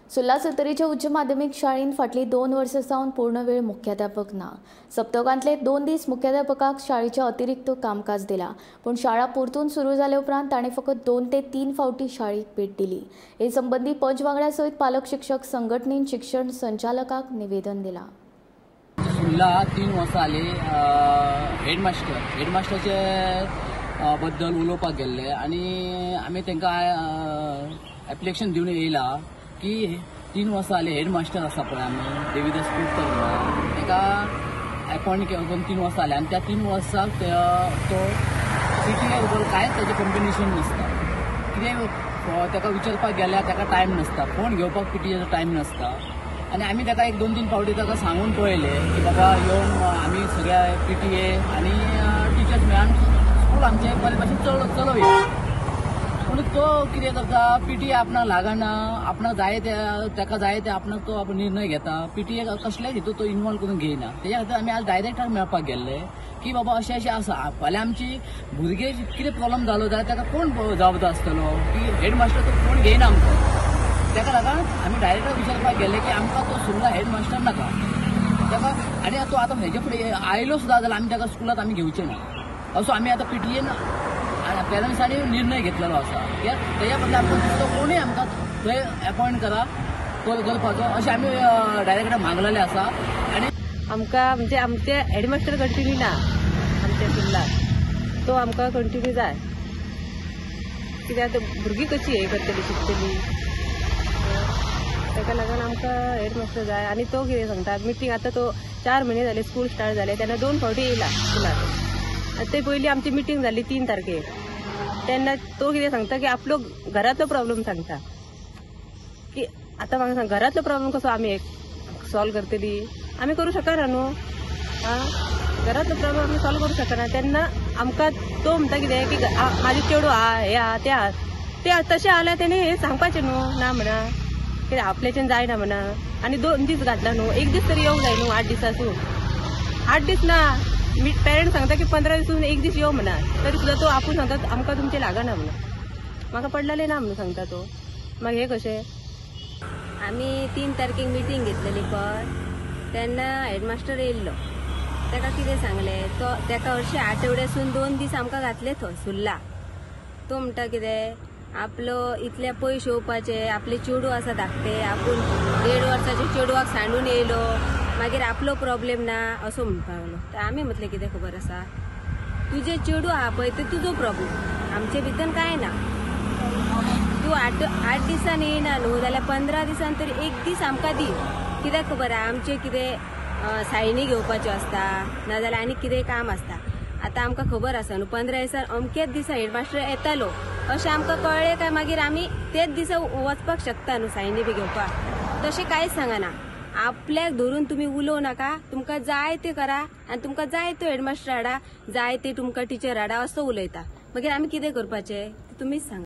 सुल्ला सत्तरीच्या उच्च माध्यमिक शाळेत फाटली 2 वर्सां सावन पूर्णवेळ मुख्याध्यापक ना। सप्तकांतले 2 दीस मुख्याध्यापकाक शाळेच्या अतिरिक्त कामकाज दिला, पण शाळा परतून सुरू जाल्या उपरांत ताणें फकत 2 ते 3 फावटी शाळेक भेट दिली। हे संबंधी पंच वांगड्या सयत पालक शिक्षक संघटनेन शिक्षण संचालकाक निवेदन दिला। सुल्ला 3 वर्सां जाली हेडमास्टरचे बद्दल उलोवपाक गेल्ले आनी आमी तांकां एप्लिकेशन दिवन येयला की 3 वर्सां जाली हेडमास्टर आसा पळय आमी देविदास कुलकर्णी ताका अपॉइंट करून 3 वर्सां जाली आनी त्या 3 वर्सांक तो PTA बरोबर कांयच ताचें कॉम्बिनेशन नासता। कितें ताका विचारपाक गेल्यार ताका टायम नासता, फोन घेवपाक PTAचो टायम नासता। आनी आमी ताका 1-2-3 फावटी ताका सांगून पळयले की बाबा येवन आमी सगळ्या PTA आनी टिचर्स मेळून स्कूल आमचे बरे भशेन चलोवया। पूण तो कितें करता, PTA आपणाक लागना, आपणाक जाय ताका जाय ते आपणाक तो निर्णय घेता, PTA कसल्याच हितून तो इन्वॉल्व करून घेयना। तेच्या खातीर आमी आज डायरेक्टर मेळपाक गेल्ले की बाबा अशें आसा, फाल्यां आमची भुरगे कितें प्रॉब्लेम जालो जाल्यार ताका कोण जबाबदार आसतलो, की हेडमास्टर तो कोण घेयना आमकां। ताका लागून आमी डायरेक्टर विचारपाक गेले की आमकां तो सुल्ला हेडमास्टर नाका ताका, आनी तो आतां हेजे फुडें आयलो सुद्दां जाल्यार आमी ताका स्कुलांत आमी घेवचे ना असो आमी आतां PTAन पेरंट्सांनी निर्णय घेतलेलो आसा। तेच्या बदला आमकां दुसरो कोणूय आमकां थंय अपॉइंट करपाचो अशें आमी डायरेक्टर मागलेले आसा। आनी आमकां म्हणजे आमचे हेडमास्टर कंटिन्यू ना आमच्या स्कुलांत, तो आमकां कंटिन्यू जाय। कित्याक भुरगीं कशी हे करतली शिकतली, ताका लागून आमकां हेडमास्टर जाय। आनी तो कितें सांगता, मिटींग आतां तो 4 म्हयने जाले स्कूल स्टार्ट जाले तेन्ना 2 फावटी येयला स्कुलांत। ते पयलीं आमची मिटींग जाली 3 तारखेर, तेन्ना तो कितें सांगता की आपलो घरातलो प्रॉब्लेम सांगता की आतां म्हाका सांग घरातलो प्रॉब्लेम कसो आमी सॉल्व करतली, आमी करूं शकना न्हू। घरातलो प्रॉब्लेम आमी सॉल्व करूं शकना। तेन्ना आमकां तो म्हणटा कितें की म्हाजे चेडूं आहा, हे आहा, ते तशें जाल्यार तेणें हें सांगपाचें न्हू, ना म्हणा कितें आपल्याच्यान जायना म्हणा। आनी 2 दीस घातला न्हू, 1 दीस तरी येवंक जाय न्हू 8 दिसासून। 8 दीस ना, पेरेंट्स सांगता की 15 दिसून 1 दीस येवं म्हणा, तरी सुद्दां तो आपूण सांगता आमकां तुमचें लागना म्हणून, म्हाका पडलेलें ना म्हणून सांगता तो। मागीर हें कशें, आमी 3 तारखेक मिटींग घेतलेली पण तेन्ना हेडमास्टर येयल्लो, ताका कितें सांगलें, तो ताका हरशीं आठवड्यासून 2 दीस आमकां घातले थंय सुल्ला। तो म्हणटा कितें आपलो इतले पयशे येवपाचे, आपले चेडूं आसा धाकटे, आपूण 1.5 वर्साचे चेडवाक सांडून येयलो, मागीर आपलो प्रॉब्लेम ना असो म्हणपाक लागलो। तर आमी म्हटलें कितें खबर आसा, तुजे चेडूं आहा पळय ते तुजो प्रॉब्लेम, आमचे भितर कांय ना। तूं 8 दिसान येयना न्हू जाल्यार 15 दिसान तरी 1 दीस आमकां दी। कित्याक खबर आहा, आमचे कितें सायनी घेवपाच्यो आसता, नाजाल्यार आनी कितें काम आसता। आतां आमकां खबर आसा न्हू 15 दिसान अमकेच दिसा हेडमास्टर येतालो अशें आमकां कळ्ळें काय मागीर आमी तेच दिसा वचपाक शकता न्हू सायनी बी घेवपाक। तशें कांयच सांगना, आपल्याक धरून तुमी उलोव नाका, तुमकां जाय ते करा आनी तुमकां जाय तो हेडमास्टर हाडा, जाय ते तुमकां टिचर हाडा असो उलयता। मागीर आमी कितें करपाचें तुमीच सांगा।